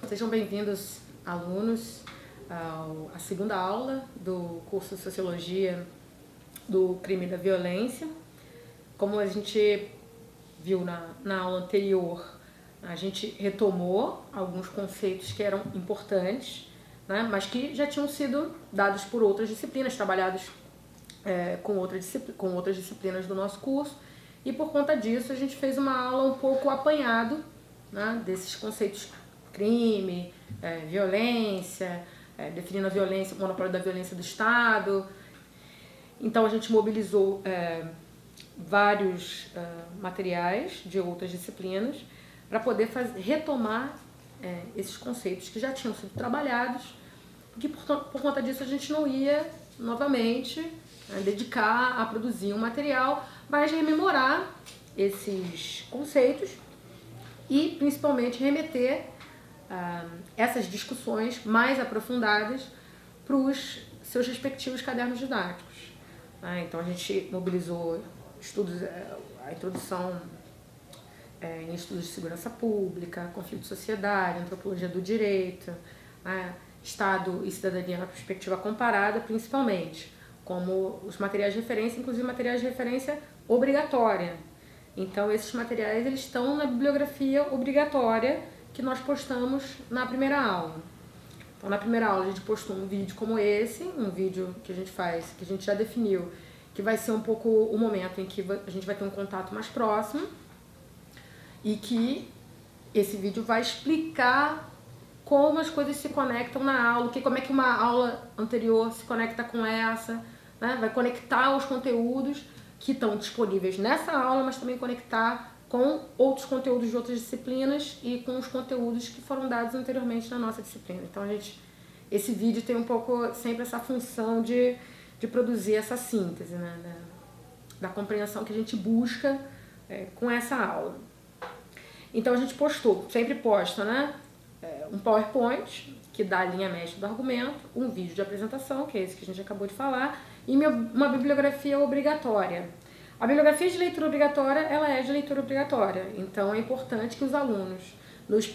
Sejam bem-vindos, alunos, à segunda aula do curso de Sociologia do Crime e da Violência. Como a gente viu na aula anterior, a gente retomou alguns conceitos que eram importantes, né, mas que já tinham sido dados por outras disciplinas, trabalhados com outras disciplinas do nosso curso, e por conta disso a gente fez uma aula um pouco apanhado, né, desses conceitos: crime, violência, definindo a violência, o monopólio da violência do Estado. Então a gente mobilizou vários materiais de outras disciplinas para poder retomar esses conceitos que já tinham sido trabalhados, porque por conta disso a gente não ia novamente dedicar a produzir um material, mas rememorar esses conceitos e principalmente remeter essas discussões mais aprofundadas para os seus respectivos cadernos didáticos. Então a gente mobilizou estudos, a introdução em estudos de segurança pública, conflito de sociedade, antropologia do direito, Estado e cidadania na perspectiva comparada, principalmente, como os materiais de referência, inclusive materiais de referência obrigatória. Então esses materiais eles estão na bibliografia obrigatória que nós postamos na primeira aula. Então na primeira aula a gente postou um vídeo como esse, um vídeo que a gente faz, que a gente já definiu, que vai ser um pouco o momento em que a gente vai ter um contato mais próximo, e que esse vídeo vai explicar como as coisas se conectam na aula, como é que uma aula anterior se conecta com essa, né? Vai conectar os conteúdos que estão disponíveis nessa aula, mas também conectar com outros conteúdos de outras disciplinas e com os conteúdos que foram dados anteriormente na nossa disciplina. Então esse vídeo tem um pouco sempre essa função de produzir essa síntese, né, da compreensão que a gente busca com essa aula. Então a gente sempre posta, né, um PowerPoint que dá a linha mestra do argumento, um vídeo de apresentação, que é esse que a gente acabou de falar, e uma bibliografia obrigatória. A bibliografia de leitura obrigatória, ela é de leitura obrigatória, então é importante que os alunos,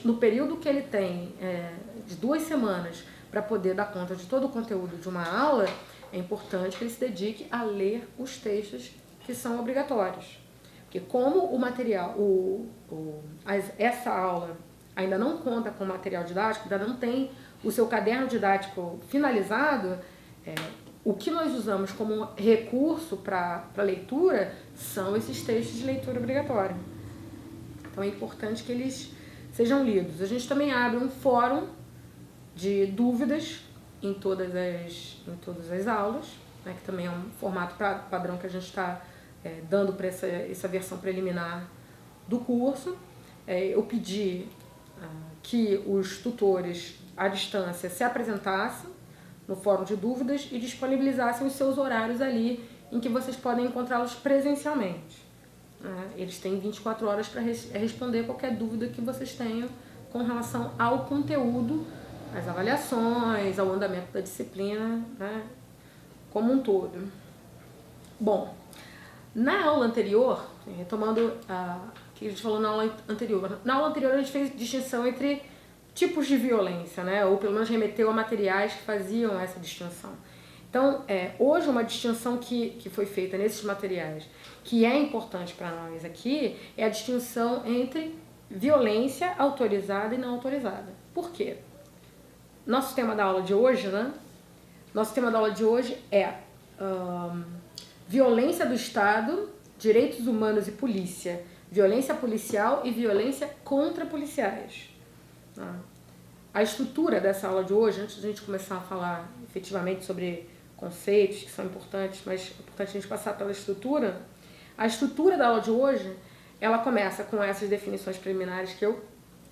no período que ele tem de 2 semanas para poder dar conta de todo o conteúdo de uma aula, é importante que ele se dedique a ler os textos que são obrigatórios. Porque como o material, essa aula ainda não conta com material didático, ainda não tem o seu caderno didático finalizado, o que nós usamos como recurso para leitura são esses textos de leitura obrigatória. Então é importante que eles sejam lidos. A gente também abre um fórum de dúvidas em todas as aulas, né, que também é um formato padrão que a gente está dando para essa versão preliminar do curso. Eu pedi que os tutores à distância se apresentassem no fórum de dúvidas e disponibilizassem os seus horários ali em que vocês podem encontrá-los presencialmente. Eles têm 24 horas para responder qualquer dúvida que vocês tenham com relação ao conteúdo, às avaliações, ao andamento da disciplina, né, como um todo. Bom, na aula anterior, retomando o que a gente falou na aula anterior a gente fez distinção entre tipos de violência, né, ou pelo menos remeteu a materiais que faziam essa distinção. Então, hoje uma distinção que foi feita nesses materiais, que é importante para nós aqui, é a distinção entre violência autorizada e não autorizada. Por quê? Nosso tema da aula de hoje, né? Nosso tema da aula de hoje é violência do Estado, direitos humanos e polícia, violência policial e violência contra policiais. A estrutura dessa aula de hoje, antes de a gente começar a falar efetivamente sobre conceitos que são importantes, mas é importante a gente passar pela estrutura. A estrutura da aula de hoje, ela começa com essas definições preliminares que eu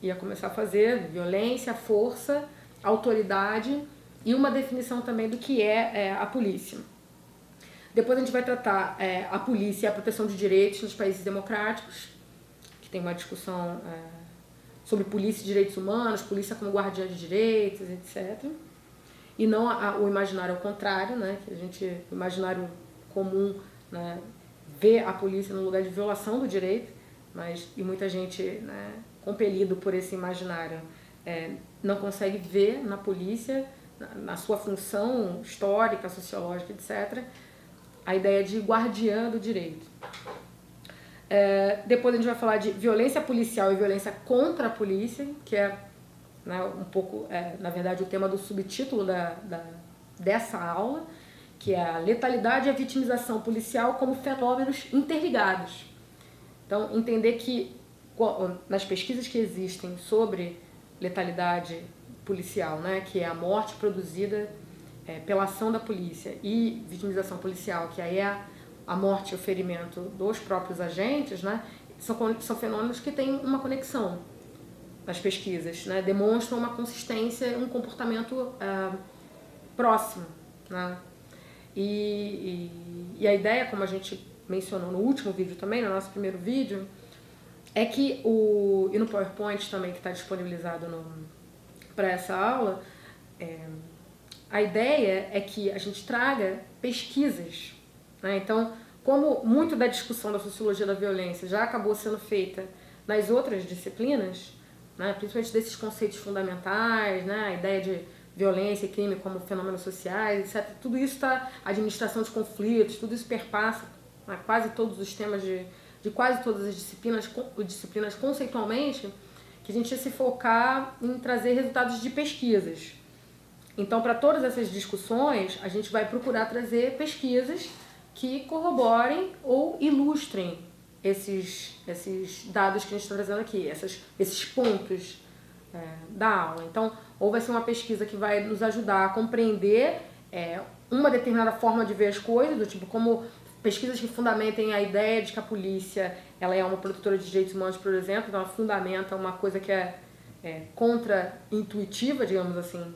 ia começar a fazer: violência, força, autoridade e uma definição também do que é a polícia. Depois a gente vai tratar a polícia e a proteção de direitos nos países democráticos, que tem uma discussão sobre polícia e direitos humanos, polícia como guardiã de direitos, etc. E não o imaginário ao contrário, né? Que o imaginário comum, né, vê a polícia no lugar de violação do direito, e muita gente, né, compelido por esse imaginário, não consegue ver na polícia, na sua função histórica, sociológica, etc., a ideia de guardiã do direito. Depois a gente vai falar de violência policial e violência contra a polícia, que é, né, um pouco, na verdade, o tema do subtítulo dessa aula, que é a letalidade e a vitimização policial como fenômenos interligados. Então, entender que nas pesquisas que existem sobre letalidade policial, né, que é a morte produzida pela ação da polícia, e vitimização policial, que aí é a morte e o ferimento dos próprios agentes, né, são fenômenos que têm uma conexão nas pesquisas, né, demonstram uma consistência, um comportamento próximo, né. E a ideia, como a gente mencionou no último vídeo também, no nosso primeiro vídeo, é que e no PowerPoint também, que está disponibilizado para essa aula, a ideia é que a gente traga pesquisas, né? Então, como muito da discussão da sociologia da violência já acabou sendo feita nas outras disciplinas, né, principalmente desses conceitos fundamentais, né, a ideia de violência e crime como fenômenos sociais, etc. Tudo isso está, administração de conflitos, tudo isso perpassa, né, quase todos os temas de quase todas as disciplinas conceitualmente, que a gente ia se focar em trazer resultados de pesquisas. Então, para todas essas discussões, a gente vai procurar trazer pesquisas que corroborem ou ilustrem esses dados que a gente está trazendo aqui, esses pontos da aula. Então, ou vai ser uma pesquisa que vai nos ajudar a compreender uma determinada forma de ver as coisas, do tipo como pesquisas que fundamentem a ideia de que a polícia ela é uma protetora de direitos humanos, por exemplo, então ela fundamenta uma coisa que é contra-intuitiva, digamos assim,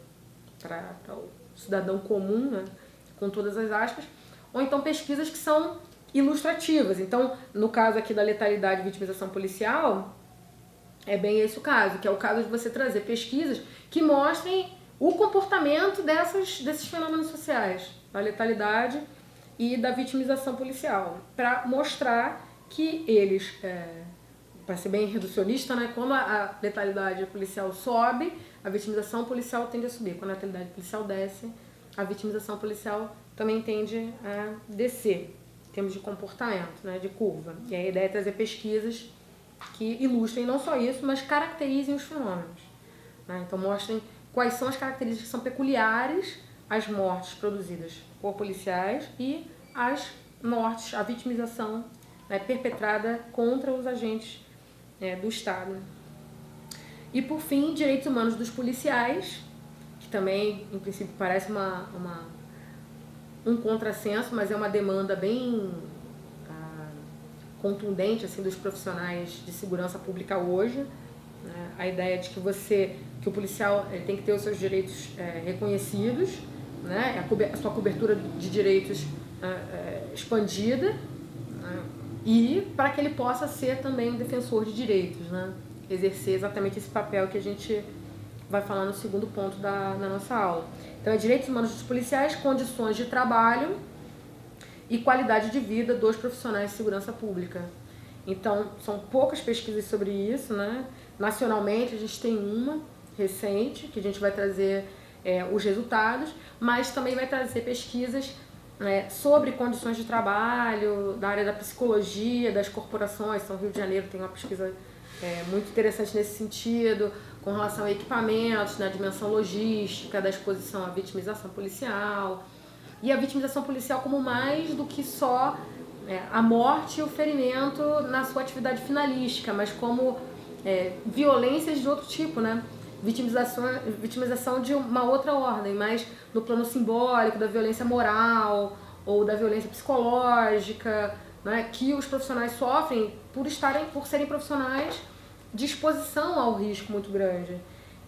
para o cidadão comum, né, com todas as aspas, ou então pesquisas que são ilustrativas. Então, no caso aqui da letalidade e vitimização policial, é bem esse o caso, que é o caso de você trazer pesquisas que mostrem o comportamento desses fenômenos sociais, da letalidade e da vitimização policial, para mostrar que eles, para ser bem reducionista, né, quando a letalidade policial sobe, a vitimização policial tende a subir. Quando a letalidade policial desce, a vitimização policial também tende a descer, em termos de comportamento, né, de curva. E a ideia é trazer pesquisas que ilustrem não só isso, mas caracterizem os fenômenos, né? Então mostrem quais são as características que são peculiares às mortes produzidas por policiais e às mortes, a vitimização, né, perpetrada contra os agentes do Estado. E por fim, direitos humanos dos policiais, que também, em princípio, parece um contrassenso, mas é uma demanda bem contundente assim, dos profissionais de segurança pública hoje, né? A ideia de que o policial tem que ter os seus direitos reconhecidos, né? A sua cobertura de direitos expandida, né? E para que ele possa ser também um defensor de direitos, né? Exercer exatamente esse papel que a gente vai falar no segundo ponto da nossa aula. Então, direitos humanos dos policiais, condições de trabalho e qualidade de vida dos profissionais de segurança pública. Então, são poucas pesquisas sobre isso, né? Nacionalmente, a gente tem uma recente, que a gente vai trazer os resultados, mas também vai trazer pesquisas sobre condições de trabalho, da área da psicologia, das corporações. Então, Rio de Janeiro tem uma pesquisa muito interessante nesse sentido, com relação a equipamentos, na dimensão logística, da exposição à vitimização policial, e a vitimização policial como mais do que só a morte e o ferimento na sua atividade finalística, mas como violências de outro tipo, né? Vitimização de uma outra ordem, mas no plano simbólico, da violência moral ou da violência psicológica, né? Que os profissionais sofrem por serem profissionais de exposição ao risco muito grande.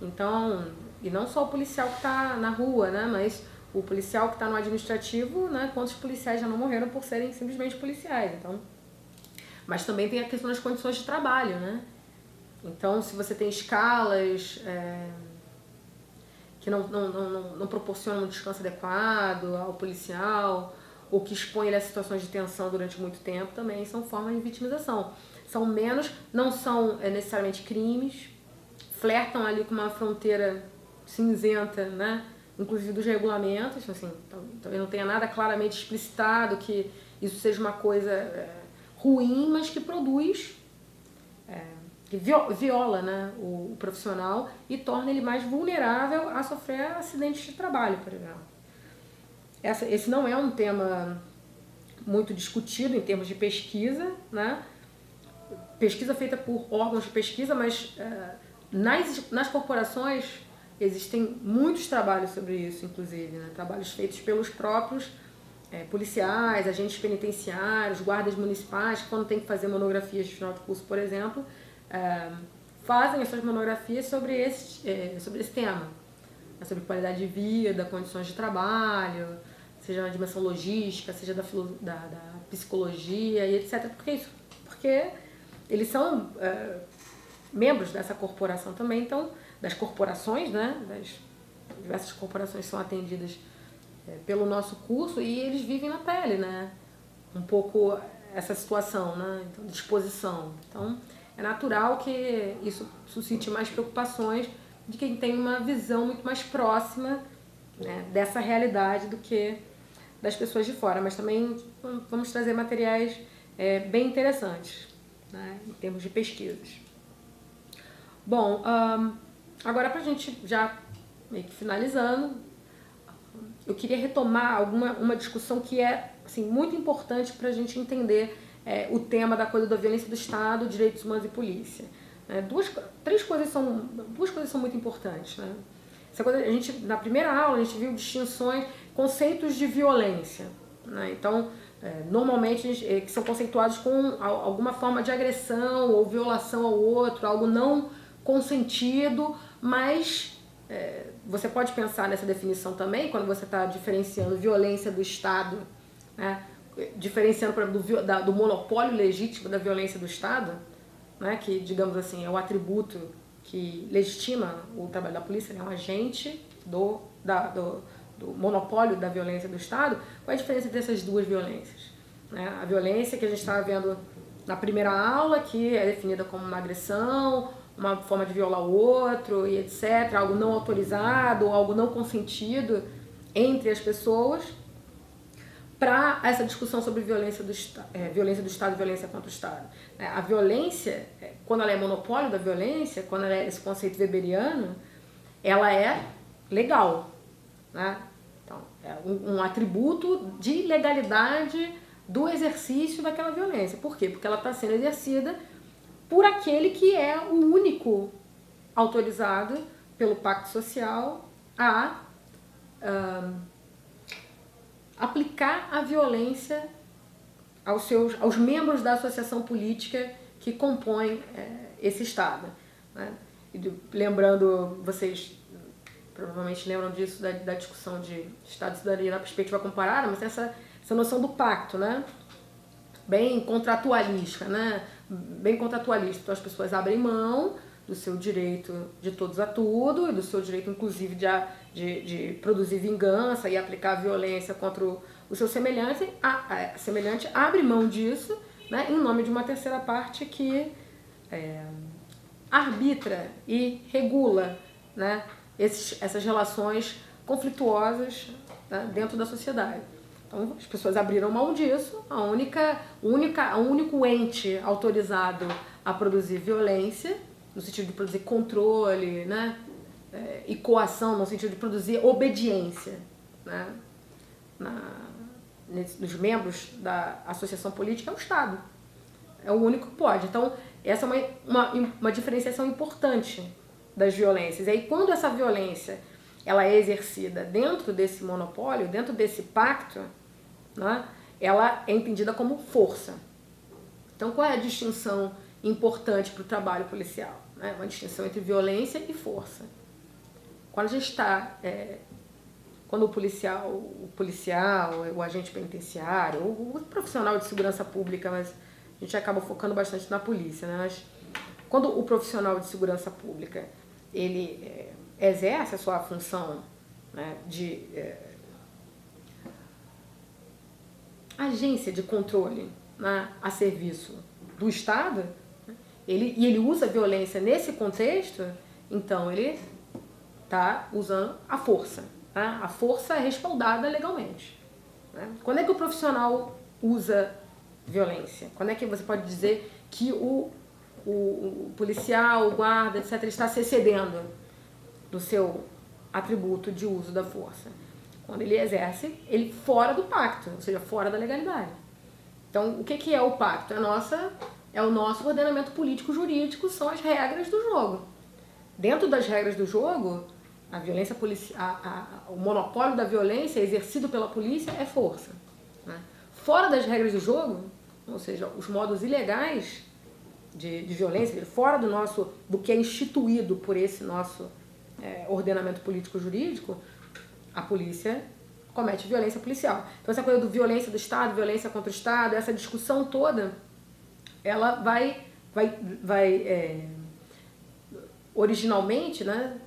Então, e não só o policial que está na rua, né? Mas o policial que está no administrativo, né? Quantos policiais já não morreram por serem simplesmente policiais? Então, mas também tem a questão das condições de trabalho, né? Então, se você tem escalas que não proporcionam um descanso adequado ao policial, ou que expõem ele a situações de tensão durante muito tempo, também são formas de vitimização. Não são necessariamente crimes, flertam ali com uma fronteira cinzenta, né? Inclusive dos regulamentos, assim, talvez não tenha nada claramente explicitado que isso seja uma coisa ruim, mas que produz, que viola, né, o profissional e torna ele mais vulnerável a sofrer acidentes de trabalho, por exemplo. Esse não é um tema muito discutido em termos de pesquisa, né? Pesquisa feita por órgãos de pesquisa, mas nas corporações existem muitos trabalhos sobre isso, inclusive, né? Trabalhos feitos pelos próprios policiais, agentes penitenciários, guardas municipais, que quando tem que fazer monografias de final de curso, por exemplo, fazem essas monografias sobre esse tema, sobre qualidade de vida, condições de trabalho, seja na dimensão logística, seja da psicologia e etc. Por que isso? Porque eles são membros dessa corporação também, então, das corporações, né? Das diversas corporações são atendidas pelo nosso curso e eles vivem na pele, né? Um pouco essa situação, né? Então, de exposição. Então, é natural que isso suscite mais preocupações de quem tem uma visão muito mais próxima, né, dessa realidade do que das pessoas de fora. Mas também vamos trazer materiais bem interessantes, né, em termos de pesquisas. Bom, agora para a gente já meio que finalizando, eu queria retomar uma discussão que é assim, muito importante para a gente entender o tema da coisa da violência do Estado, direitos humanos e polícia. Duas coisas são muito importantes, né? Essa coisa, na primeira aula a gente viu distinções, conceitos de violência, né? Então, normalmente que são conceituados com alguma forma de agressão ou violação ao outro, algo não consentido, mas você pode pensar nessa definição também quando você está diferenciando violência do Estado, né? Diferenciando, por exemplo, do monopólio legítimo da violência do Estado, né? Que, digamos assim, é o atributo que legitima o trabalho da polícia, é um agente do monopólio da violência do Estado. Qual é a diferença entre essas duas violências? A violência que a gente estava vendo na primeira aula, que é definida como uma agressão, uma forma de violar o outro e etc., algo não autorizado, algo não consentido entre as pessoas, para essa discussão sobre violência do Estado e violência contra o Estado. A violência, quando ela é monopólio da violência, quando ela é esse conceito weberiano, ela é legal, né? Então, é um atributo de legalidade do exercício daquela violência. Por quê? Porque ela está sendo exercida por aquele que é o único autorizado pelo Pacto Social a aplicar a violência aos membros da associação política que compõem esse Estado, né? E lembrando, vocês provavelmente lembram disso, da discussão de Estado e cidadania na perspectiva comparada, mas essa noção do pacto, né? Bem contratualista, né? Bem contratualista. Então as pessoas abrem mão do seu direito de todos a tudo, e do seu direito, inclusive, de produzir vingança e aplicar violência contra o seu semelhante. Semelhante abre mão disso, né, em nome de uma terceira parte que arbitra e regula, né, essas relações conflituosas, né, dentro da sociedade. Então, as pessoas abriram mão disso. O único ente autorizado a produzir violência, no sentido de produzir controle, né, e coação, no sentido de produzir obediência, né, nos membros da associação política, é o Estado. É o único que pode. Então, essa é uma diferenciação importante das violências. E aí, quando essa violência ela é exercida dentro desse monopólio, dentro desse pacto, né, ela é entendida como força. Então, qual é a distinção importante para o trabalho policial? Uma distinção entre violência e força. Quando a gente está... quando o policial, o agente penitenciário, o profissional de segurança pública, mas a gente acaba focando bastante na polícia, né? Mas quando o profissional de segurança pública ele exerce a sua função, né, de agência de controle, né, a serviço do Estado, ele usa a violência nesse contexto, então ele está usando a força. Né? A força é respaldada legalmente. Né? Quando é que o profissional usa violência? Quando é que você pode dizer que o policial, o guarda, etc., está se excedendo do seu atributo de uso da força? Quando ele exerce ele fora do pacto, ou seja, fora da legalidade. Então, o que é o pacto? É o nosso ordenamento político-jurídico, são as regras do jogo. Dentro das regras do jogo, a violência o monopólio da violência exercido pela polícia é força. Né? Fora das regras do jogo, ou seja, os modos ilegais de violência, fora do que é instituído por esse nosso ordenamento político-jurídico, a polícia comete violência policial. Então essa coisa do violência do Estado, violência contra o Estado, essa discussão toda, ela vai originalmente, né,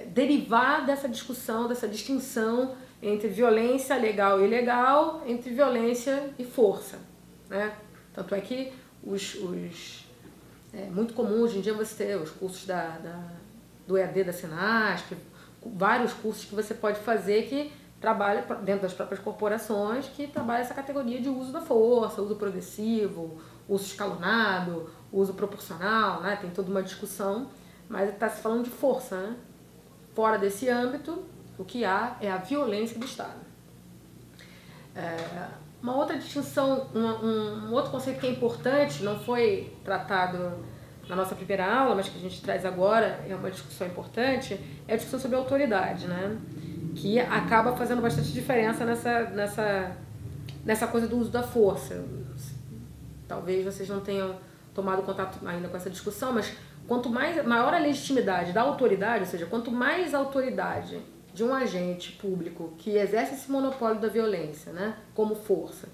derivar dessa discussão, dessa distinção entre violência legal e ilegal, entre violência e força. Né? Tanto é que é muito comum hoje em dia você ter os cursos do EAD da Senasp, vários cursos que você pode fazer que trabalha dentro das próprias corporações, que trabalha essa categoria de uso da força, uso progressivo, uso escalonado, uso proporcional, né? Tem toda uma discussão, mas está se falando de força. Né? Fora desse âmbito, o que há é a violência do Estado. Uma outra distinção, um outro conceito que é importante, não foi tratado na nossa primeira aula, mas que a gente traz agora, é uma discussão importante, é a discussão sobre a autoridade, né? Que acaba fazendo bastante diferença nessa coisa do uso da força. Talvez vocês não tenham tomado contato ainda com essa discussão, mas maior a legitimidade da autoridade, ou seja, quanto mais autoridade de um agente público que exerce esse monopólio da violência, né, como força,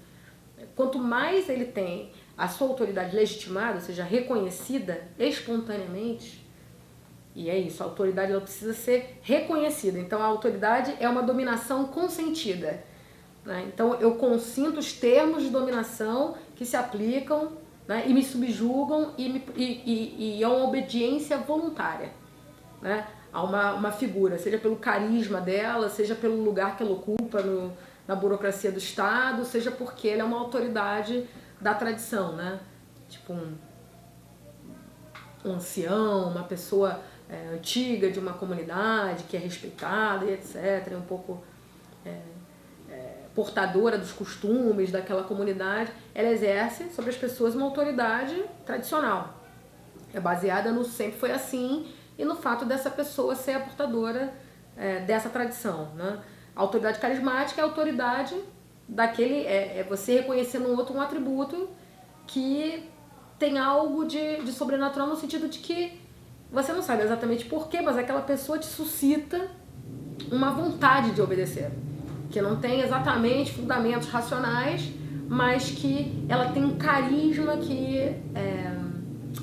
quanto mais ele tem a sua autoridade legitimada, ou seja, reconhecida espontaneamente, e é isso, a autoridade ela precisa ser reconhecida. Então a autoridade é uma dominação consentida. Né? Então eu consinto os termos de dominação que se aplicam, né, e me subjugam e há uma obediência voluntária. Né? A uma figura, seja pelo carisma dela, seja pelo lugar que ela ocupa na burocracia do Estado, seja porque ela é uma autoridade da tradição, né? Tipo um ancião, uma pessoa antiga de uma comunidade que é respeitada e etc. É um pouco portadora dos costumes daquela comunidade. Ela exerce sobre as pessoas uma autoridade tradicional. É baseada no sempre foi assim e no fato dessa pessoa ser a portadora dessa tradição. Né? A autoridade carismática é a autoridade daquele... É você reconhecer no outro um atributo que tem algo de sobrenatural no sentido de que você não sabe exatamente porquê, mas aquela pessoa te suscita uma vontade de obedecer. Que não tem exatamente fundamentos racionais, mas que ela tem um carisma que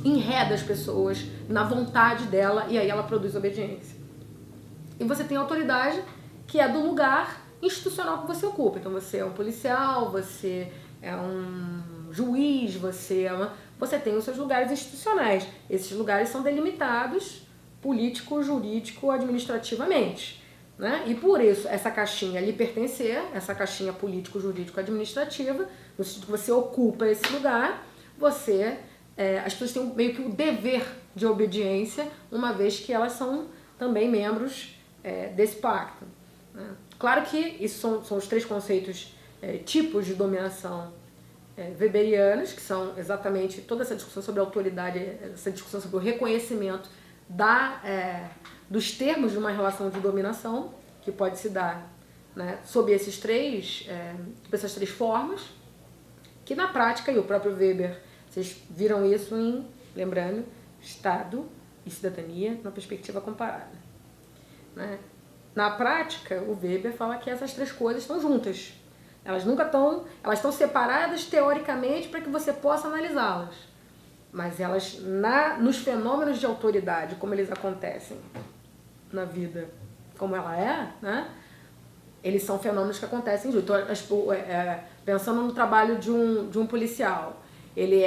enreda as pessoas na vontade dela e aí ela produz obediência. E você tem a autoridade que é do lugar institucional que você ocupa. Então você é um policial, você é um juiz, você tem os seus lugares institucionais. Esses lugares são delimitados político, jurídico, administrativamente. Né? E por isso essa caixinha lhe pertencer, essa caixinha político, jurídico, administrativa, no sentido que você ocupa esse lugar, as pessoas têm meio que o dever de obediência, uma vez que elas são também membros desse pacto. Né? Claro que isso são os três conceitos, tipos de dominação weberianos, que são exatamente toda essa discussão sobre a autoridade, essa discussão sobre o reconhecimento dos termos de uma relação de dominação, que pode se dar, né, sob essas três formas, que na prática, e o próprio Weber, vocês viram isso lembrando, Estado e cidadania na perspectiva comparada. Né? Na prática, o Weber fala que essas três coisas estão juntas. Elas estão separadas teoricamente para que você possa analisá-las. Mas elas, nos fenômenos de autoridade, como eles acontecem na vida como ela é, né? Eles são fenômenos que acontecem juntos. Então, pensando no trabalho de um policial, ele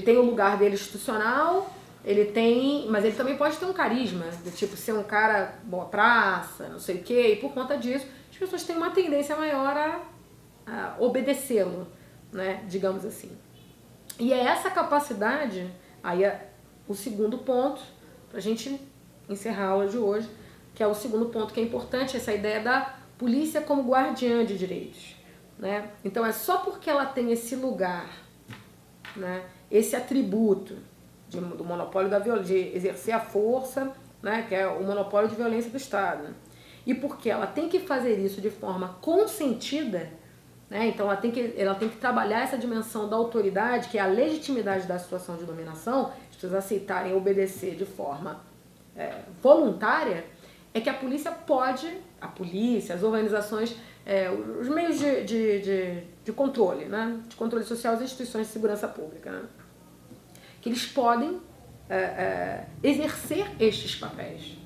tem o lugar dele institucional, mas ele também pode ter um carisma, de tipo ser um cara boa praça, não sei o quê, e por conta disso as pessoas têm uma tendência maior a obedecê-lo, né, digamos assim. E é essa capacidade, aí é o segundo ponto, pra gente encerrar a aula de hoje, que é o segundo ponto que é importante, essa ideia da polícia como guardiã de direitos, né? Então é só porque ela tem esse lugar, né, esse atributo do monopólio da violência, de exercer a força, né, que é o monopólio de violência do Estado, e porque ela tem que fazer isso de forma consentida, né, então ela tem que trabalhar essa dimensão da autoridade, que é a legitimidade da situação de dominação, as pessoas aceitarem obedecer de forma voluntária, é que a polícia, as organizações, os meios de controle, né, de controle social, as instituições de segurança pública, né, que eles podem exercer estes papéis,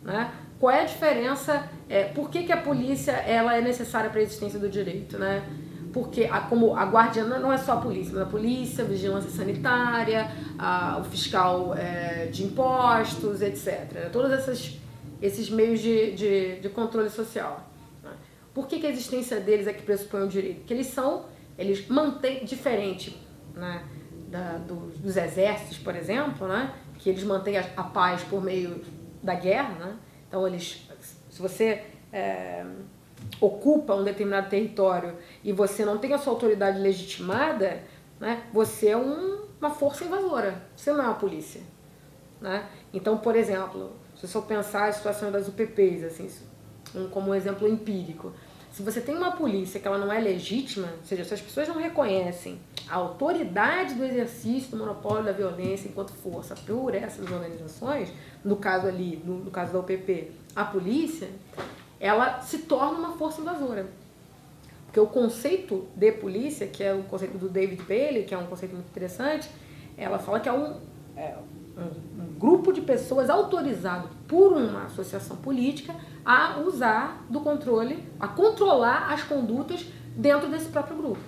né? Qual é a diferença? Por que a polícia ela é necessária para a existência do direito, né? Porque como a guardiã não é só a polícia, mas a polícia, a vigilância sanitária, o fiscal de impostos, etc. Todos esses meios de controle social. Né? Por que a existência deles é que pressupõe o direito? Porque eles mantêm diferente, né, dos exércitos, por exemplo, né, que eles mantêm a paz por meio da guerra, né? Então se você ocupa um determinado território e você não tem a sua autoridade legitimada, né, você é uma força invasora, você não é uma polícia, né? Então, por exemplo, se você for pensar a situação das UPPs, assim, como um exemplo empírico, se você tem uma polícia que ela não é legítima, ou seja, se as pessoas não reconhecem a autoridade do exercício do monopólio da violência enquanto força por essas organizações, no caso ali, no caso da UPP, a polícia, ela se torna uma força invasora. Porque o conceito de polícia, que é o conceito do David Bailey, que é um conceito muito interessante, ela fala que é um grupo de pessoas autorizado por uma associação política a usar do controle, a controlar as condutas dentro desse próprio grupo.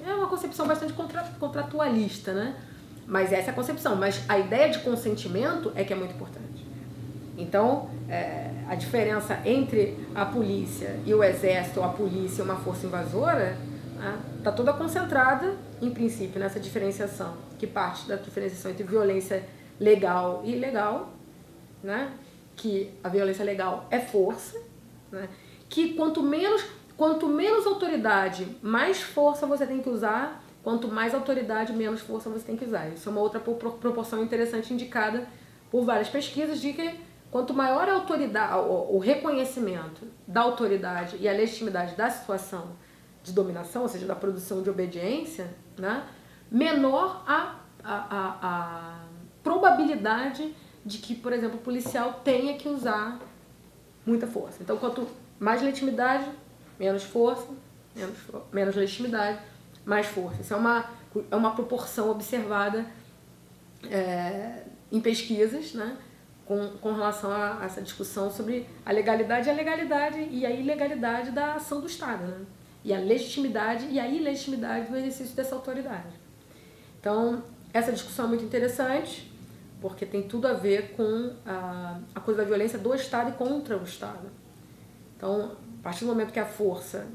É uma concepção bastante contratualista, né? Mas essa é a concepção. Mas a ideia de consentimento é que é muito importante. Então, a diferença entre a polícia e o exército, ou a polícia e uma força invasora, está toda concentrada, em princípio, nessa diferenciação, que parte da diferenciação entre violência legal e ilegal, né? Que a violência legal é força, né? Que quanto menos autoridade, mais força você tem que usar, quanto mais autoridade, menos força você tem que usar. Isso é uma outra proporção interessante indicada por várias pesquisas, de que quanto maior a autoridade, o reconhecimento da autoridade e a legitimidade da situação de dominação, ou seja, da produção de obediência, né, menor a probabilidade de que, por exemplo, o policial tenha que usar muita força. Então, quanto mais legitimidade, menos força, menos legitimidade, mais força. Isso é uma proporção observada em pesquisas, né, com relação a essa discussão sobre a legalidade e a ilegalidade da ação do Estado, né? E a legitimidade e a ilegitimidade do exercício dessa autoridade. Então, essa discussão é muito interessante, porque tem tudo a ver com a coisa da violência do Estado e contra o Estado. Então, a partir do momento que a força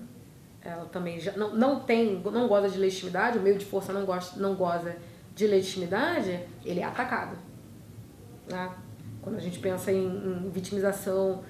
ela também já não goza de legitimidade, o meio de força não goza de legitimidade, ele é atacado, né? Quando a gente pensa em vitimização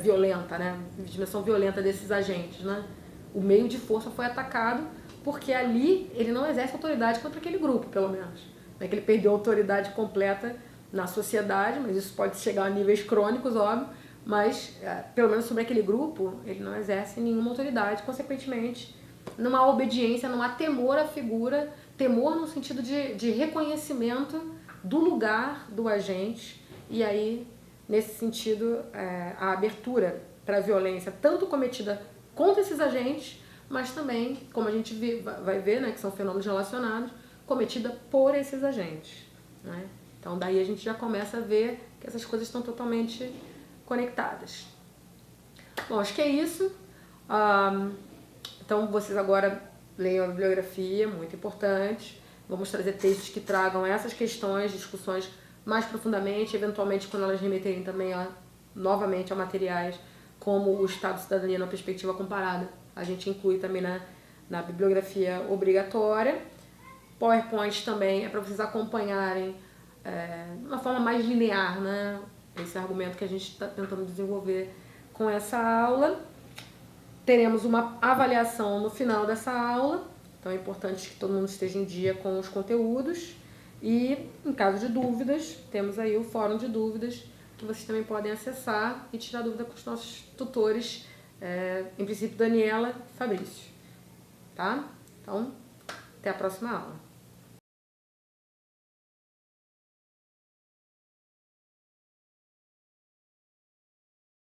violenta, né? Vitimização violenta desses agentes, né? O meio de força foi atacado porque ali ele não exerce autoridade contra aquele grupo, pelo menos. Não é que ele perdeu a autoridade completa na sociedade, mas isso pode chegar a níveis crônicos, óbvio, mas pelo menos sobre aquele grupo ele não exerce nenhuma autoridade, consequentemente não há obediência, não há temor à figura, temor no sentido de reconhecimento do lugar do agente, e aí, nesse sentido, a abertura para a violência, tanto cometida contra esses agentes, mas também, como a gente vai ver, né, que são fenômenos relacionados, cometida por esses agentes, né? Então, daí a gente já começa a ver que essas coisas estão totalmente conectadas. Bom, acho que é isso. Então, vocês agora leiam a bibliografia, muito importante. Vamos trazer textos que tragam essas questões, discussões mais profundamente, eventualmente quando elas remeterem também novamente a materiais como o Estado de Cidadania na perspectiva comparada. A gente inclui também na bibliografia obrigatória. PowerPoint também é para vocês acompanharem de uma forma mais linear, né? Esse argumento que a gente está tentando desenvolver com essa aula. Teremos uma avaliação no final dessa aula, então é importante que todo mundo esteja em dia com os conteúdos. E, em caso de dúvidas, temos aí o fórum de dúvidas, que vocês também podem acessar e tirar dúvida com os nossos tutores, em princípio Daniela e Fabrício. Tá? Então, até a próxima aula.